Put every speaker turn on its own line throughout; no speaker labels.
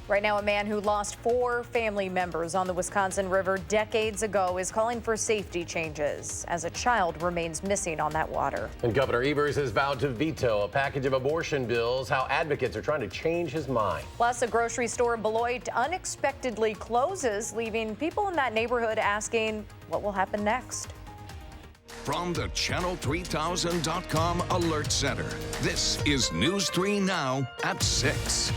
Right now, a man who lost 4 family members on the Wisconsin River decades ago is calling for safety changes as a child remains missing on that water.
And Governor Evers has vowed to veto a package of abortion bills, how advocates are trying to change his mind.
Plus, a grocery store in Beloit unexpectedly closes, leaving people in that neighborhood asking what will happen next.
From the Channel3000.com Alert Center, this is News 3 Now at 6.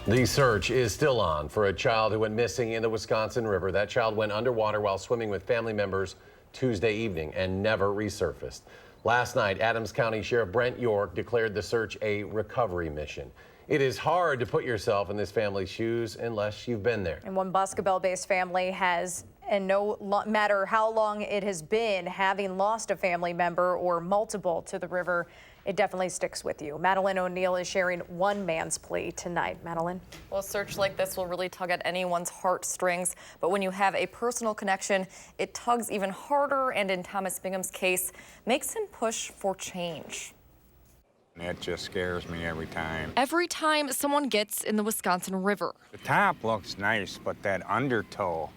The search is still on for a child who went missing in the Wisconsin River. That child went underwater while swimming with family members Tuesday evening and never resurfaced. Last night, Adams County Sheriff Brent York declared the search a recovery mission. It is hard to put yourself in this family's shoes unless you've been there.
And one Boscobel-based family has, and no matter how long it has been, having lost a family member or multiple to the river, it definitely sticks with you. Madeline O'Neill is sharing one man's plea tonight. Madeline?
Well, a search like this will really tug at anyone's heartstrings, but when you have a personal connection, it tugs even harder, and in Thomas Bingham's case, makes him push for change.
It just scares me every time.
Every time someone gets in the Wisconsin River.
The top looks nice, but that undertow,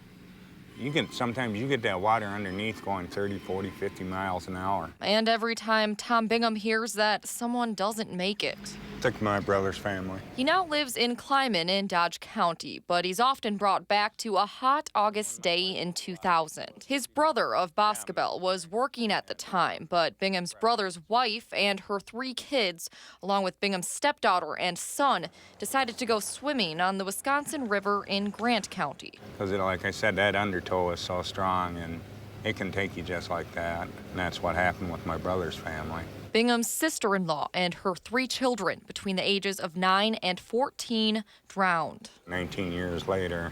sometimes you get that water underneath going 30, 40, 50 miles an hour.
And every time Tom Bingham hears that someone doesn't make it.
Took my brother's family.
He now lives in Clyman in Dodge County, but he's often brought back to a hot August day in 2000. His brother of Boscobel was working at the time, but Bingham's brother's wife and her 3 kids, along with Bingham's stepdaughter and son, decided to go swimming on the Wisconsin River in Grant County.
Because, like I said, that undertow is so strong, and it can take you just like that. And that's what happened with my brother's family.
Bingham's sister-in-law and her 3 children between the ages of 9 and 14 drowned.
19 years later,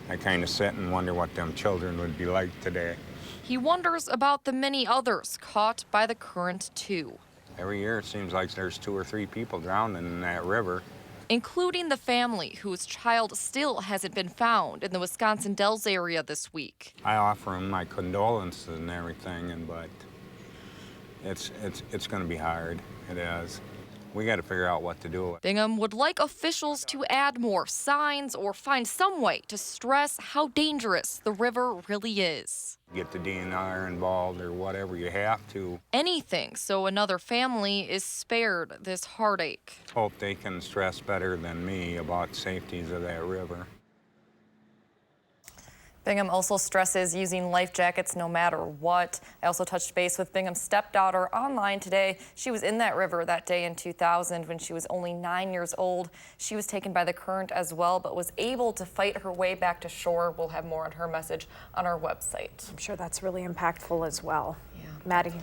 I kind of sit and wonder what them children would be like today.
He wonders about the many others caught by the current too.
Every year it seems like there's 2 or 3 people drowning in that river.
Including the family whose child still hasn't been found in the Wisconsin Dells area this week.
I offer them my condolences and everything, but it's going to be hard. It is. We got to figure out what to do.
Bingham would like officials to add more signs or find some way to stress how dangerous the river really is.
Get the DNR involved or whatever you have to.
Anything so another family is spared this heartache.
Hope they can stress better than me about safeties of that river.
Bingham also stresses using life jackets no matter what. I also touched base with Bingham's stepdaughter online today. She was in that river that day in 2000 when she was only 9 years old. She was taken by the current as well, but was able to fight her way back to shore. We'll have more on her message on our website.
I'm sure that's really impactful as well. Maddie,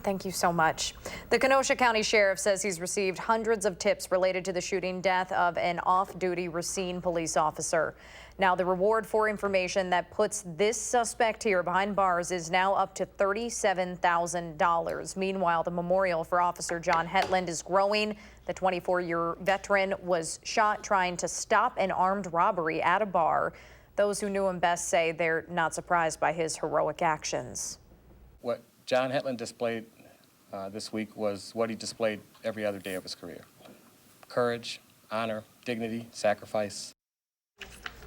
thank you so much. The Kenosha County Sheriff says he's received hundreds of tips related to the shooting death of an off-duty Racine police officer. Now, the reward for information that puts this suspect here behind bars is now up to $37,000. Meanwhile, the memorial for Officer John Hetland is growing. The 24-year veteran was shot trying to stop an armed robbery at a bar. Those who knew him best say they're not surprised by his heroic actions.
What John Hetland displayed this week was what he displayed every other day of his career. Courage, honor, dignity, sacrifice.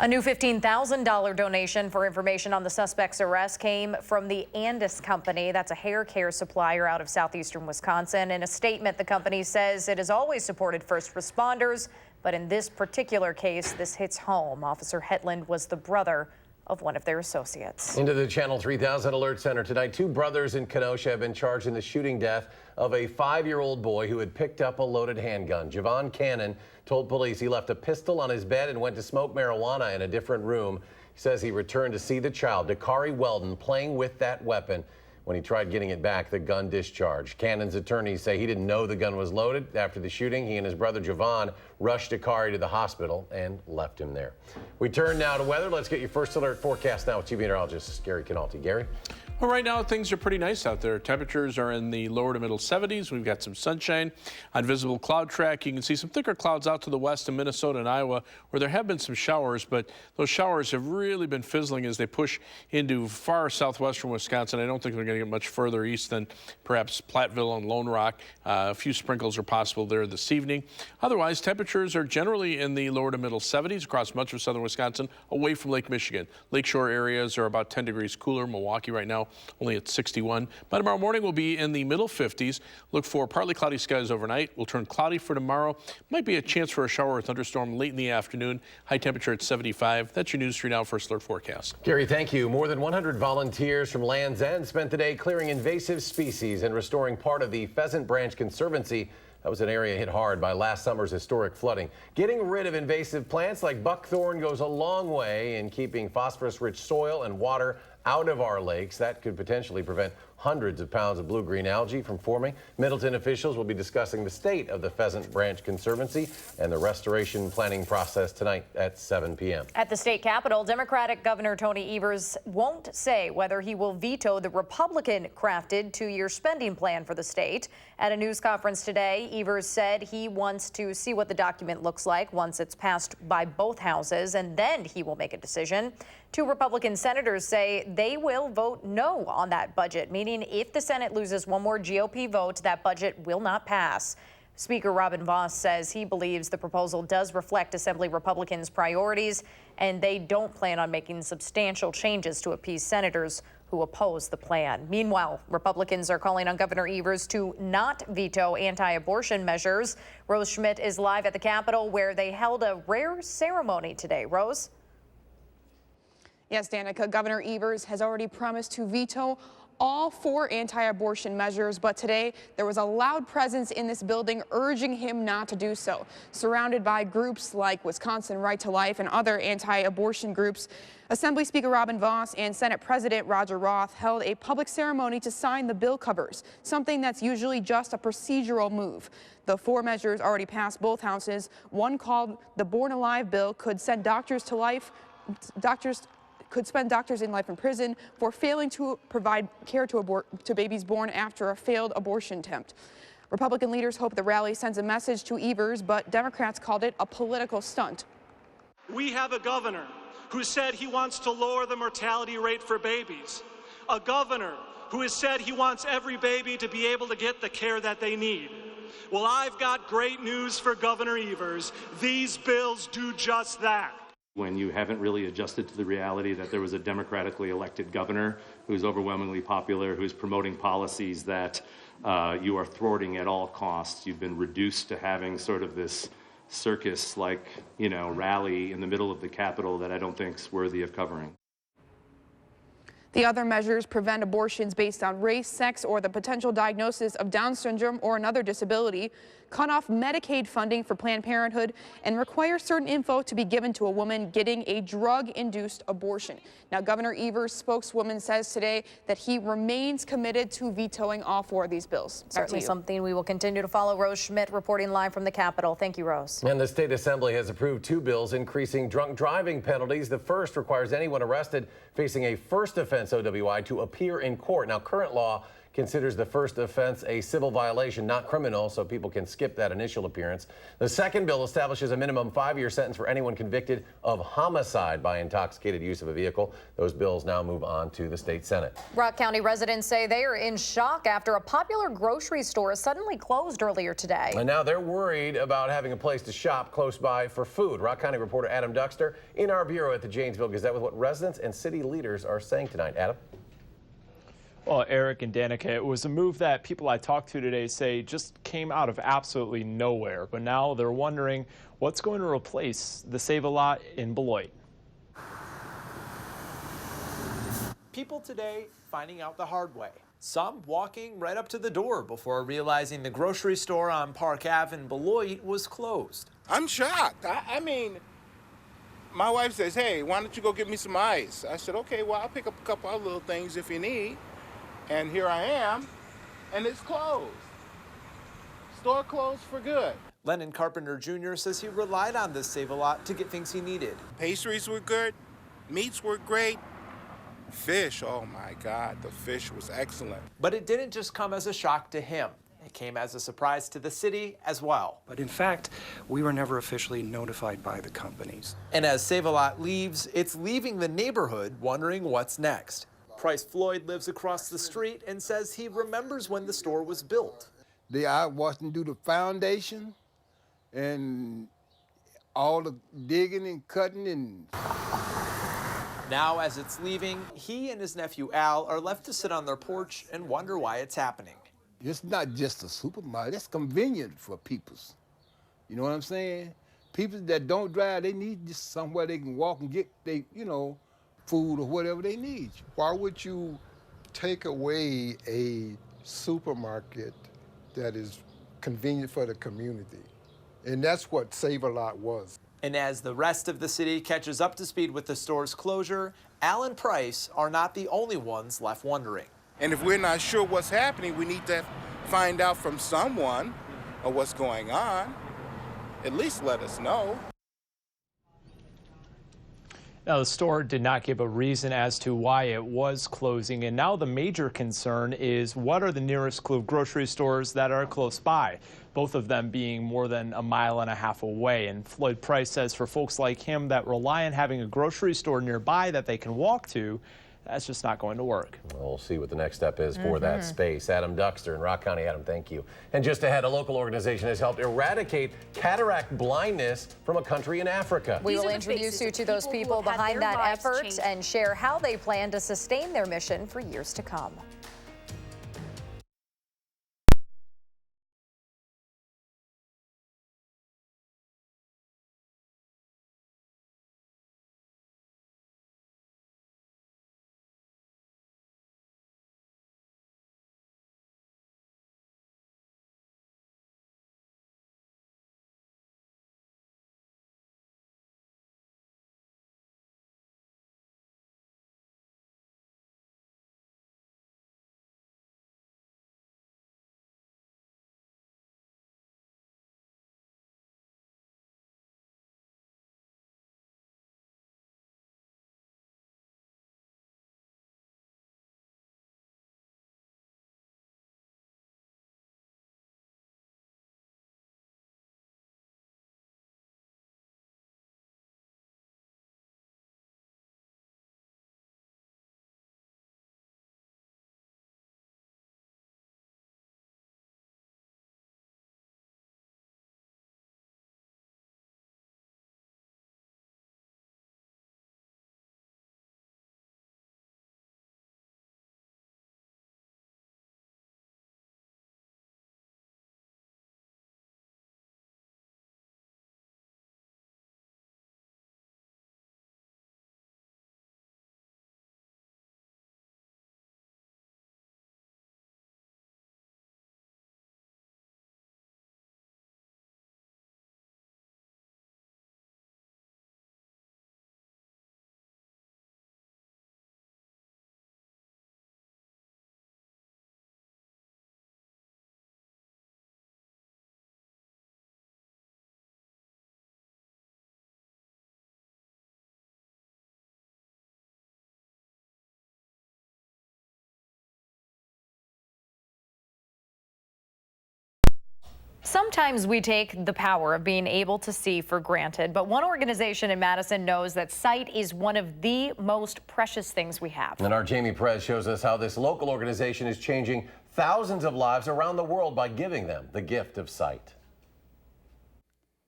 A new $15,000 donation for information on the suspect's arrest came from the Andis Company. That's a hair care supplier out of southeastern Wisconsin. In a statement, the company says it has always supported first responders, but in this particular case, this hits home. Officer Hetland was the brother of one of their associates.
Into the Channel 3000 Alert Center tonight. 2 brothers in Kenosha have been charged in the shooting death of a 5-year-old boy who had picked up a loaded handgun. Javon Cannon told police he left a pistol on his bed and went to smoke marijuana in a different room. He says he returned to see the child, Dakari Weldon, playing with that weapon. When he tried getting it back, the gun discharged. Cannon's attorneys say he didn't know the gun was loaded. After the shooting, he and his brother Javon rushed Dakari to the hospital and left him there. We turn now to weather. Let's get your first alert forecast now with TV meteorologist Gary Canalti. Gary?
Well, right now things are pretty nice out there. Temperatures are in the lower to middle 70s. We've got some sunshine. On visible cloud track, you can see some thicker clouds out to the west in Minnesota and Iowa, where there have been some showers, but those showers have really been fizzling as they push into far southwestern Wisconsin. I don't think they're going to going to get much further east than perhaps Platteville and Lone Rock. A few sprinkles are possible there this evening. Otherwise, temperatures are generally in the lower to middle 70s across much of southern Wisconsin, away from Lake Michigan. Lakeshore areas are about 10 degrees cooler. Milwaukee right now only at 61. By tomorrow morning, we'll be in the middle 50s. Look for partly cloudy skies overnight. We'll turn cloudy for tomorrow. Might be a chance for a shower or thunderstorm late in the afternoon. High temperature at 75. That's your News 3 Now First Alert forecast.
Gary, thank you. More than 100 volunteers from Land's End spent the day clearing invasive species and restoring part of the Pheasant Branch Conservancy. That was an area hit hard by last summer's historic flooding. Getting rid of invasive plants like buckthorn goes a long way in keeping phosphorus-rich soil and water out of our lakes. That could potentially prevent hundreds of pounds of blue-green algae from forming. Middleton officials will be discussing the state of the Pheasant Branch Conservancy and the restoration planning process tonight at 7 p.m.
At the state capitol, Democratic Governor Tony Evers won't say whether he will veto the Republican-crafted two-year spending plan for the state. At a news conference today, Evers said he wants to see what the document looks like once it's passed by both houses, and then he will make a decision. Two Republican senators say they will vote no on that budget, meaning if the Senate loses one more GOP vote, that budget will not pass. Speaker Robin Vos says he believes the proposal does reflect Assembly Republicans' priorities, and they don't plan on making substantial changes to appease senators who oppose the plan. Meanwhile, Republicans are calling on Governor Evers to not veto anti-abortion measures. Rose Schmidt is live at the Capitol, where they held a rare ceremony today. Rose?
Yes, Danica, Governor Evers has already promised to veto all 4 anti-abortion measures, but today there was a loud presence in this building urging him not to do so. Surrounded by groups like Wisconsin Right to Life and other anti-abortion groups, Assembly Speaker Robin Vos and Senate President Roger Roth held a public ceremony to sign the bill covers, something that's usually just a procedural move. The 4 measures already passed both houses. One, called the Born Alive bill, could send could spend doctors in life in prison for failing to provide care to babies born after a failed abortion attempt. Republican leaders hope the rally sends a message to Evers, but Democrats called it a political stunt.
We have a governor who said he wants to lower the mortality rate for babies, a governor who has said he wants every baby to be able to get the care that they need. Well, I've got great news for Governor Evers. These bills do just that.
When you haven't really adjusted to the reality that there was a democratically elected governor who's overwhelmingly popular, who's promoting policies that you are thwarting at all costs. You've been reduced to having sort of this circus-like, rally in the middle of the Capitol that I don't think is worthy of covering.
The other measures prevent abortions based on race, sex, or the potential diagnosis of Down syndrome or another disability, cut off Medicaid funding for Planned Parenthood, and require certain info to be given to a woman getting a drug-induced abortion. Now, Governor Evers' spokeswoman says today that he remains committed to vetoing all 4 of these bills.
Certainly something we will continue to follow. Rose Schmidt reporting live from the Capitol. Thank you, Rose.
And the State Assembly has approved 2 bills increasing drunk driving penalties. The first requires anyone arrested facing a first offense OWI to appear in court. Now, current law considers the first offense a civil violation, not criminal, so people can skip that initial appearance. The second bill establishes a minimum 5-year sentence for anyone convicted of homicide by intoxicated use of a vehicle. Those bills now move on to the state Senate.
Rock County residents say they are in shock after a popular grocery store suddenly closed earlier today.
And now they're worried about having a place to shop close by for food. Rock County reporter Adam Duxter in our bureau at the Janesville Gazette with what residents and city leaders are saying tonight. Adam?
Well, Eric and Danica, it was a move that people I talked to today say just came out of absolutely nowhere. But now they're wondering what's going to replace the Save-A-Lot in Beloit.
People today finding out the hard way. Some walking right up to the door before realizing the grocery store on Park Ave in Beloit was closed.
I'm shocked. I mean, my wife says, hey, why don't you go get me some ice? I said, okay, well, I'll pick up a couple other little things if you need. And here I am, and it's closed. Store closed for good.
Lennon Carpenter Jr. says he relied on this Save-A-Lot to get things he needed.
Pastries were good, meats were great. Fish, oh my God, the fish was excellent.
But it didn't just come as a shock to him. It came as a surprise to the city as well.
But in fact, we were never officially notified by the companies.
And as Save-A-Lot leaves, it's leaving the neighborhood wondering what's next. Price Floyd lives across the street and says he remembers when the store was built.
I watched them do the foundation and all the digging and cutting and...
Now, as it's leaving, he and his nephew Al are left to sit on their porch and wonder why it's happening.
It's not just a supermarket, it's convenient for people. You know what I'm saying? People that don't drive, they need just somewhere they can walk and get food or whatever they need.
Why would you take away a supermarket that is convenient for the community? And that's what Save-A-Lot was.
And as the rest of the city catches up to speed with the store's closure, Al and Price are not the only ones left wondering.
And if we're not sure what's happening, we need to find out from someone what's going on. At least let us know.
Now, the store did not give a reason as to why it was closing, and now the major concern is what are the nearest grocery stores that are close by, both of them being more than a mile and a half away. And Floyd Price says for folks like him that rely on having a grocery store nearby that they can walk to, that's just not going to work.
Well, we'll see what the next step is for that space. Adam Duxter in Rock County. Adam, thank you. And just ahead, a local organization has helped eradicate cataract blindness from a country in Africa.
We will introduce you to those people behind that effort and share how they plan to sustain their mission for years to come. Sometimes we take the power of being able to see for granted, but one organization in Madison knows that sight is one of the most precious things we have.
And our Jamie Perez shows us how this local organization is changing thousands of lives around the world by giving them the gift of sight.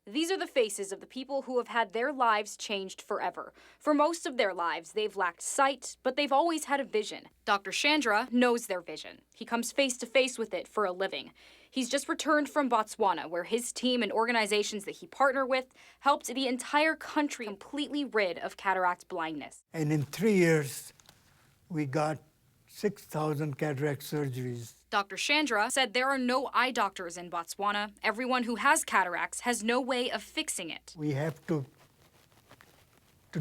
These are the faces of the people who have had their lives changed forever. For most of their lives, they've lacked sight, but they've always had a vision. Dr. Chandra knows their vision. He comes face to face with it for a living. He's just returned from Botswana, where his team and organizations that he partnered with helped the entire country completely rid of cataract blindness.
And in 3 years, we got 6,000 cataract surgeries.
Dr. Chandra said there are no eye doctors in Botswana. Everyone who has cataracts has no way of fixing it.
We have to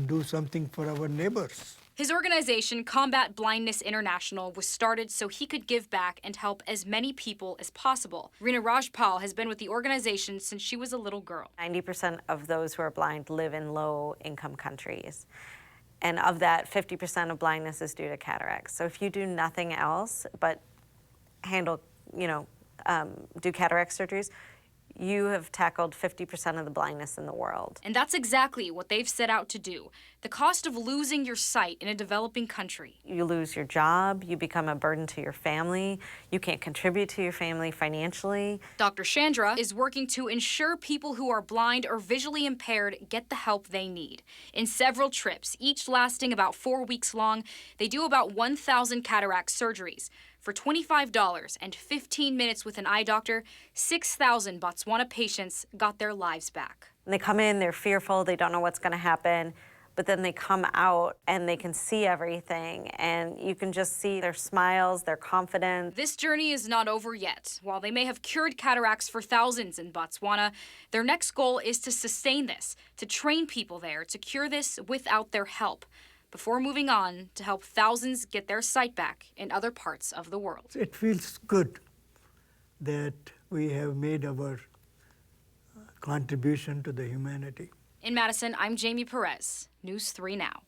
do something for our neighbors.
His organization, Combat Blindness International, was started so he could give back and help as many people as possible. Rina Rajpal has been with the organization since she was a little girl.
90% of those who are blind live in low-income countries. And of that, 50% of blindness is due to cataracts. So if you do nothing else but handle, do cataract surgeries, you have tackled 50% of the blindness in the world.
And that's exactly what they've set out to do. The cost of losing your sight in a developing country.
You lose your job, you become a burden to your family, you can't contribute to your family financially.
Dr. Chandra is working to ensure people who are blind or visually impaired get the help they need. In several trips, each lasting about 4 weeks long, they do about 1,000 cataract surgeries. For $25 and 15 minutes with an eye doctor, 6,000 Botswana patients got their lives back.
And they come in, they're fearful, they don't know what's going to happen, but then they come out and they can see everything, and you can just see their smiles, their confidence.
This journey is not over yet. While they may have cured cataracts for thousands in Botswana, their next goal is to sustain this, to train people there to cure this without their help, before moving on to help thousands get their sight back in other parts of the world.
It feels good that we have made our contribution to the humanity.
In Madison, I'm Jamie Perez, News 3 Now.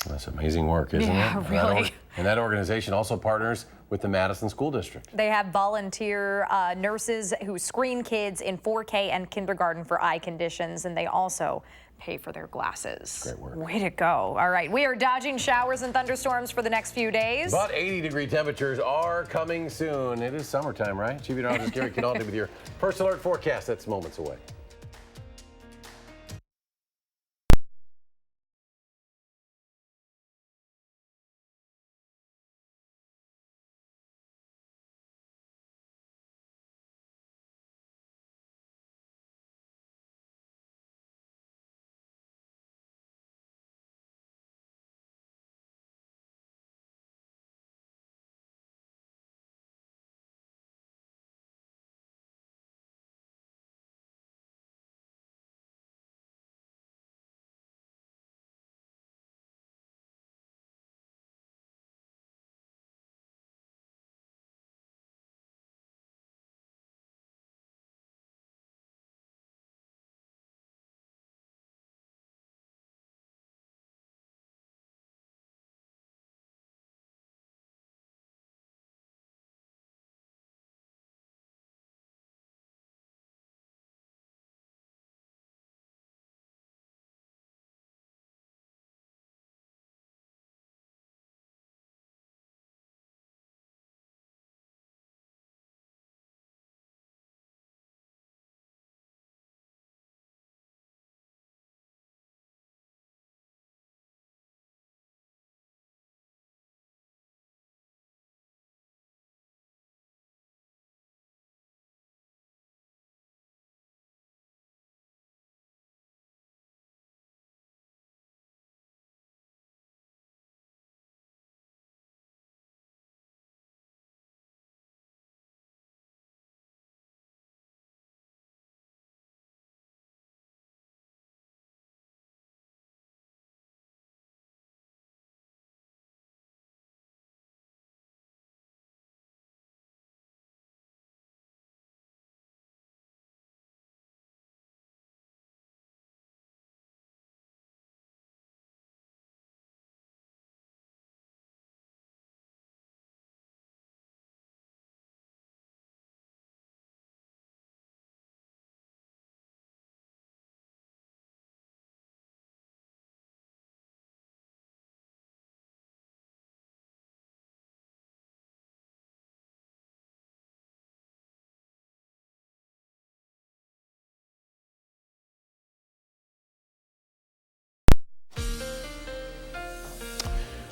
That's amazing work, isn't
Yeah,
it?
really.
And that organization also partners with the Madison School District.
They have volunteer nurses who screen kids in 4K and kindergarten for eye conditions, and they also pay for their glasses.
Great work.
Way to go. All right, we are dodging showers and thunderstorms for the next few days.
But 80-degree temperatures are coming soon. It is summertime, right? Chief Meteorologist Gary Canaldi with your First Alert forecast. That's moments away.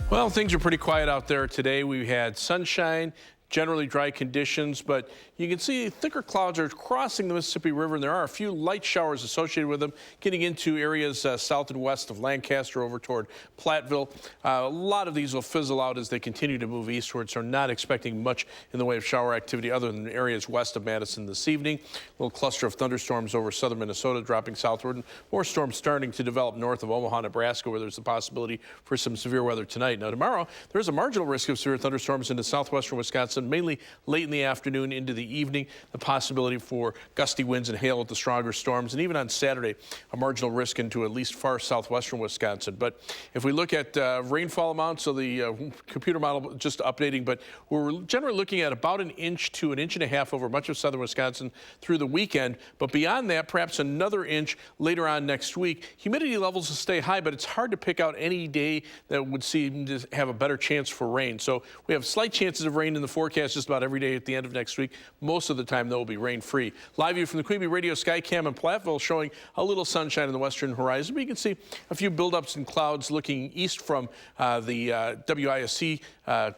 Well, things are pretty quiet out there today. We had sunshine, generally dry conditions, but you can see thicker clouds are crossing the Mississippi River, and there are a few light showers associated with them, getting into areas south and west of Lancaster over toward Platteville. A lot of these will fizzle out as they continue to move eastward, so not expecting much in the way of shower activity other than areas west of Madison this evening. A little cluster of thunderstorms over southern Minnesota dropping southward, and more storms starting to develop north of Omaha, Nebraska, where there's a possibility for some severe weather tonight. Now, tomorrow, there's a marginal risk of severe thunderstorms into southwestern Wisconsin, Madison, mainly late in the afternoon into the evening. The possibility for gusty winds and hail with the stronger storms, and even on Saturday, a marginal risk into at least far southwestern Wisconsin. But if we look at rainfall amounts, so the computer model just updating, but we're generally looking at about an inch to an inch and a half over much of southern Wisconsin through the weekend. But beyond that, perhaps another inch later on next week. Humidity levels will stay high, but it's hard to pick out any day that would seem to have a better chance for rain. So we have slight chances of rain in the forecast just about every day at the end of next week. Most of the time, though, will be rain-free. Live view from the Queen Bee Radio Skycam in Platteville showing a little sunshine on the western horizon. But you can see a few buildups in clouds looking east from the WISC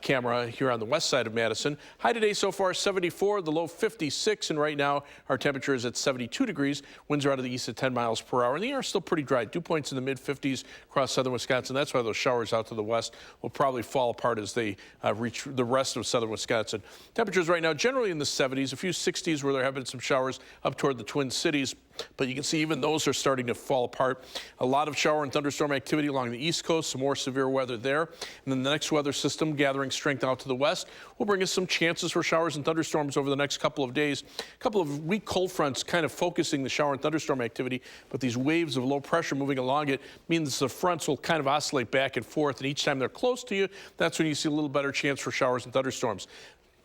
camera here on the west side of Madison. High today so far 74, the low 56, and right now our temperature is at 72 degrees. Winds are out of the east at 10 miles per hour, and the air is still pretty dry. Dew points in the mid-50s across southern Wisconsin. That's why those showers out to the west will probably fall apart as they reach the rest of southern Wisconsin. Temperatures right now generally in the 70s, a few 60s where there have been some showers up toward the Twin Cities. But you can see even those are starting to fall apart. A lot of shower and thunderstorm activity along the east coast, some more severe weather there. And then the next weather system gathering strength out to the west will bring us some chances for showers and thunderstorms over the next couple of days. A couple of weak cold fronts kind of focusing the shower and thunderstorm activity, but these waves of low pressure moving along it means the fronts will kind of oscillate back and forth, and each time they're close to you, that's when you see a little better chance for showers and thunderstorms.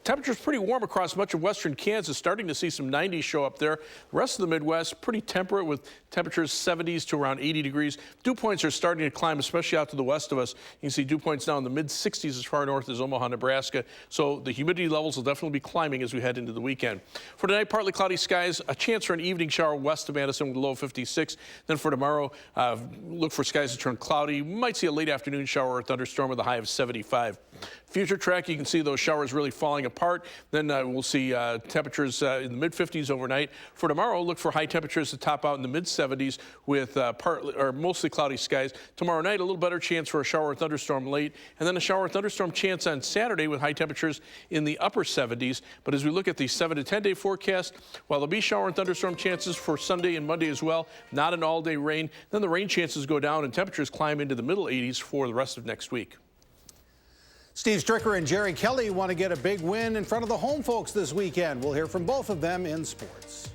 Temperatures pretty warm across much of western Kansas, starting to see some 90s show up there. The rest of the Midwest, pretty temperate with temperatures 70s to around 80 degrees. Dew points are starting to climb, especially out to the west of us. You can see dew points now in the mid-60s as far north as Omaha, Nebraska. So the humidity levels will definitely be climbing as we head into the weekend. For tonight, partly cloudy skies, a chance for an evening shower west of Madison with a low 56. Then for tomorrow, look for skies to turn cloudy. You might see a late afternoon shower or thunderstorm with a high of 75. Future track, you can see those showers really falling apart. Then we'll see temperatures in the mid-50s overnight. For tomorrow, look for high temperatures to top out in the mid-70s with partly or mostly cloudy skies. Tomorrow night, a little better chance for a shower or thunderstorm late, and then a shower or thunderstorm chance on Saturday with high temperatures in the upper 70s. But as we look at the 7 to 10 day forecast, while there'll be shower and thunderstorm chances for Sunday and Monday as well, not an all-day rain, then the rain chances go down and temperatures climb into the middle 80s for the rest of next week.
Steve Stricker and Jerry Kelly want to get a big win in front of the home folks this weekend. We'll hear from both of them in sports.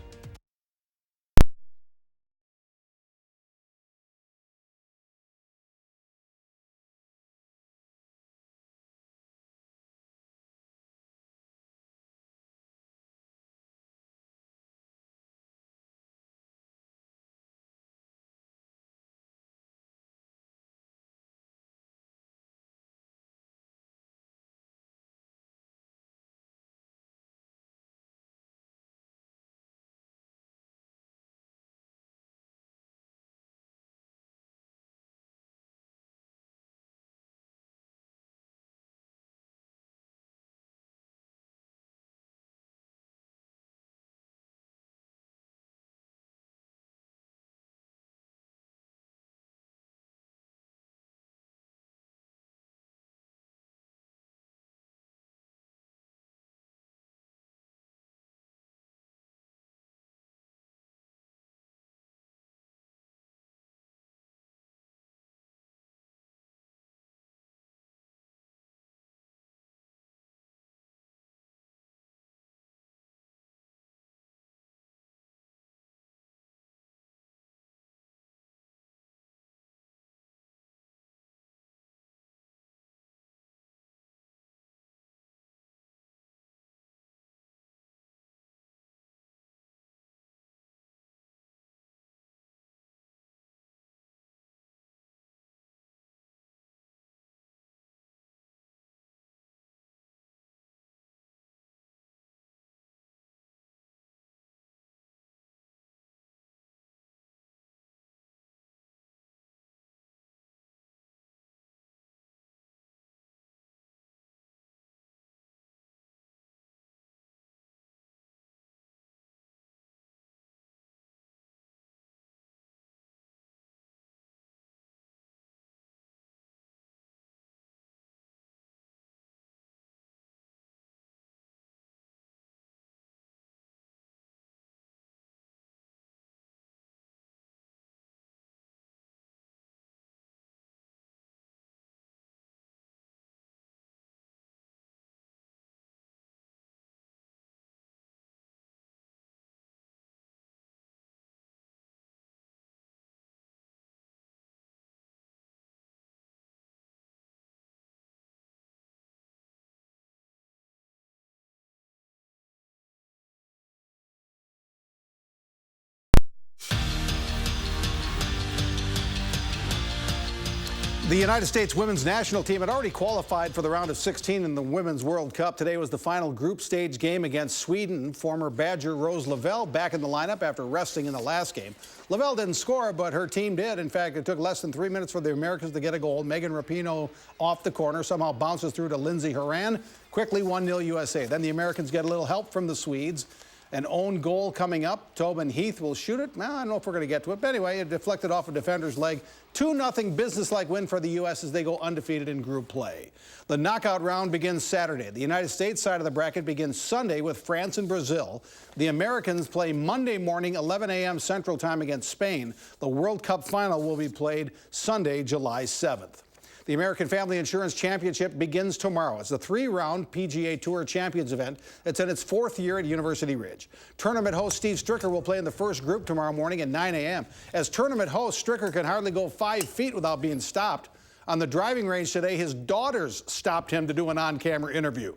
The United States women's national team had already qualified for the round of 16 in the Women's World Cup. Today was the final group stage game against Sweden. Former Badger Rose Lavelle back in the lineup after resting in the last game. Lavelle didn't score, but her team did. In fact, it took less than 3 minutes for the Americans to get a goal. Megan Rapinoe off the corner somehow bounces through to Lindsey Horan. Quickly 1-0 USA. Then the Americans get a little help from the Swedes. An own goal coming up. Tobin Heath will shoot it. Well, I don't know if we're going to get to it, but anyway, it deflected off a defender's leg. 2-0 business-like win for the U.S. as they go undefeated in group play. The knockout round begins Saturday. The United States side of the bracket begins Sunday with France and Brazil. The Americans play Monday morning, 11 a.m. Central Time against Spain. The World Cup final will be played Sunday, July 7th. The American Family Insurance Championship begins tomorrow. It's a 3-round PGA Tour Champions event. It's in its 4th year at University Ridge. Tournament host Steve Stricker will play in the first group tomorrow morning at 9 a.m. As tournament host, Stricker can hardly go 5 feet without being stopped. On the driving range today, his daughters stopped him to do an on-camera interview.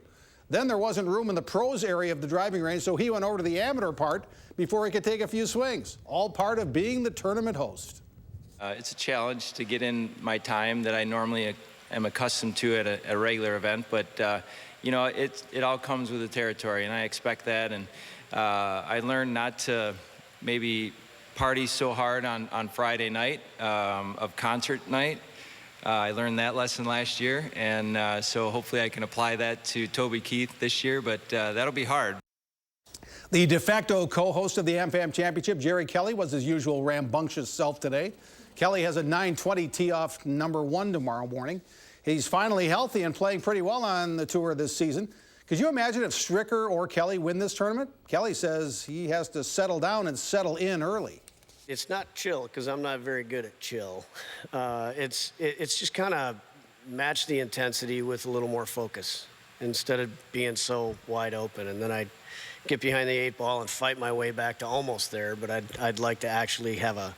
Then there wasn't room in the pros area of the driving range, so he went over to the amateur part before he could take a few swings. All part of being the tournament host.
It's a challenge to get in my time that I normally am accustomed to at a regular event, but you know, it all comes with the territory, and I expect that. And I learned not to maybe party so hard on Friday night of concert night. I learned that lesson last year, and so hopefully I can apply that to Toby Keith this year, but that'll be hard.
The de facto co-host of the AmFam Championship, Jerry Kelly, was his usual rambunctious self today. Kelly has a 9:20 tee-off #1 tomorrow morning. He's finally healthy and playing pretty well on the tour this season. Could you imagine if Stricker or Kelly win this tournament? Kelly says he has to settle down and settle in early.
It's not chill because I'm not very good at chill. It's just kind of match the intensity with a little more focus instead of being so wide open. And then I'd get behind the 8 ball and fight my way back to almost there. But I'd like to actually have a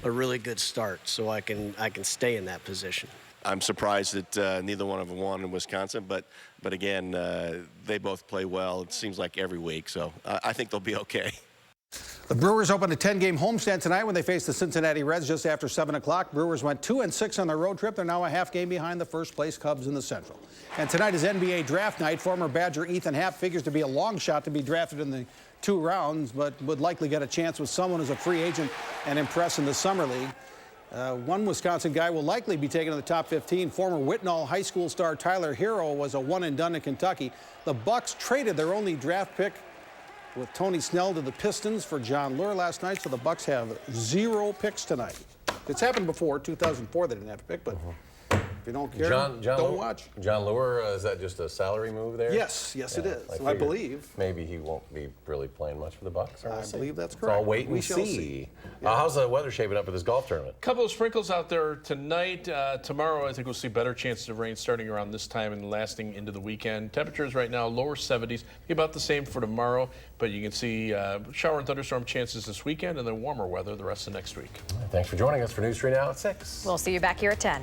really good start so I can stay in that position.
I'm surprised that neither one of them won in Wisconsin, but again, they both play well. It seems like every week, so I think they'll be okay.
The Brewers opened a 10-game homestand tonight when they faced the Cincinnati Reds just after 7 o'clock. Brewers went 2-6 on their road trip. They're now a half game behind the first-place Cubs in the Central. And tonight is NBA draft night. Former Badger Ethan Happ figures to be a long shot to be drafted in the 2 rounds, but would likely get a chance with someone as a free agent and impress in the Summer League. One Wisconsin guy will likely be taken in the top 15. Former Whitnall High School star Tyler Hero was a one-and-done in Kentucky. The Bucks traded their only draft pick with Tony Snell to the Pistons for John Lure last night, so the Bucks have 0 picks tonight. It's happened before. 2004 they didn't have a pick, but if you don't care, don't watch.
John Lure, is that just a salary move there?
Yes, it is. I believe.
Maybe he won't be really playing much for the Bucks.
I believe that's
So
correct.
I'll wait and see. How's the weather shaping up for this golf tournament?
A couple of sprinkles out there tonight. Tomorrow, I think we'll see better chances of rain starting around this time and lasting into the weekend. Temperatures right now, lower 70s, about the same for tomorrow, but you can see shower and thunderstorm chances this weekend and then warmer weather the rest of next week.
Thanks for joining us for News 3 Now at 6.
We'll see you back here at 10.